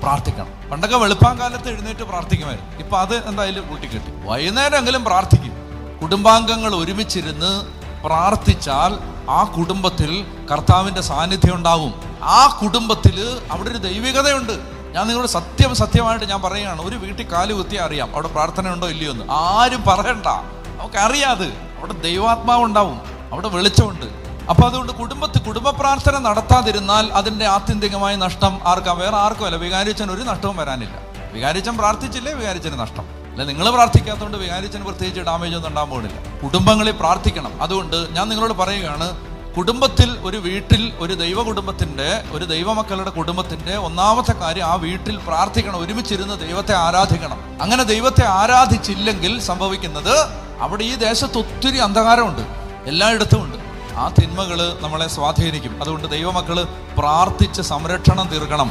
പ്രാർത്ഥിക്കണം. പണ്ടൊക്കെ വെളുപ്പാങ്കാലത്ത് എഴുന്നേറ്റ് പ്രാർത്ഥിക്കുമായിരുന്നു. ഇപ്പൊ അത് എന്തായാലും കൂട്ടിക്കെട്ടി. വൈകുന്നേരമെങ്കിലും പ്രാർത്ഥിക്കും. കുടുംബാംഗങ്ങൾ ഒരുമിച്ചിരുന്ന് പ്രാർത്ഥിച്ചാൽ ആ കുടുംബത്തിൽ കർത്താവിന്റെ സാന്നിധ്യം ഉണ്ടാവും. ആ കുടുംബത്തിൽ അവിടെ ഒരു ദൈവികതയുണ്ട്. ഞാൻ നിങ്ങളോട് സത്യമായിട്ട് ഞാൻ പറയുകയാണ്, ഒരു വീട്ടിൽ കാല് കുത്തിയാൽ അറിയാം അവിടെ പ്രാർത്ഥന ഉണ്ടോ ഇല്ലയോ എന്ന്. ആരും പറയണ്ട, നമുക്കറിയാത്. അവിടെ ദൈവാത്മാവ് ഉണ്ടാവും, അവിടെ വെളിച്ചമുണ്ട്. അപ്പൊ അതുകൊണ്ട് കുടുംബ പ്രാർത്ഥന നടത്താതിരുന്നാൽ അതിന്റെ ആത്യന്തികമായ നഷ്ടം ആർക്കാ? വേറെ ആർക്കും അല്ല. വികാരിച്ചൻ ഒരു നഷ്ടവും വരാനില്ല. വികാരിച്ചൻ പ്രാർത്ഥിച്ചില്ലേ, വികാരിച്ചന് നഷ്ടം. അല്ല, നിങ്ങൾ പ്രാർത്ഥിക്കാത്തതുകൊണ്ട് വികാരിച്ചന് പ്രത്യേകിച്ച് ഡാമേജ് ഒന്നും ഉണ്ടാകാൻ പോകുന്നില്ല. കുടുംബങ്ങളിൽ പ്രാർത്ഥിക്കണം. അതുകൊണ്ട് ഞാൻ നിങ്ങളോട് പറയുകയാണ്, കുടുംബത്തിൽ, ഒരു വീട്ടിൽ, ഒരു ദൈവമക്കളുടെ കുടുംബത്തിന്റെ ഒന്നാമത്തെ കാര്യം, ആ വീട്ടിൽ പ്രാർത്ഥിക്കണം. ഒരുമിച്ചിരുന്ന് ദൈവത്തെ ആരാധിക്കണം. അങ്ങനെ ദൈവത്തെ ആരാധിച്ചില്ലെങ്കിൽ സംഭവിക്കുന്നത്, അവിടെ ഈ ദേശത്ത് ഒത്തിരി അന്ധകാരമുണ്ട്, എല്ലായിടത്തും ഉണ്ട്. ആ തിന്മകൾ നമ്മളെ സ്വാധീനിക്കും. അതുകൊണ്ട് ദൈവമക്കള് പ്രാർത്ഥിച്ച് സംരക്ഷണം തീർക്കണം.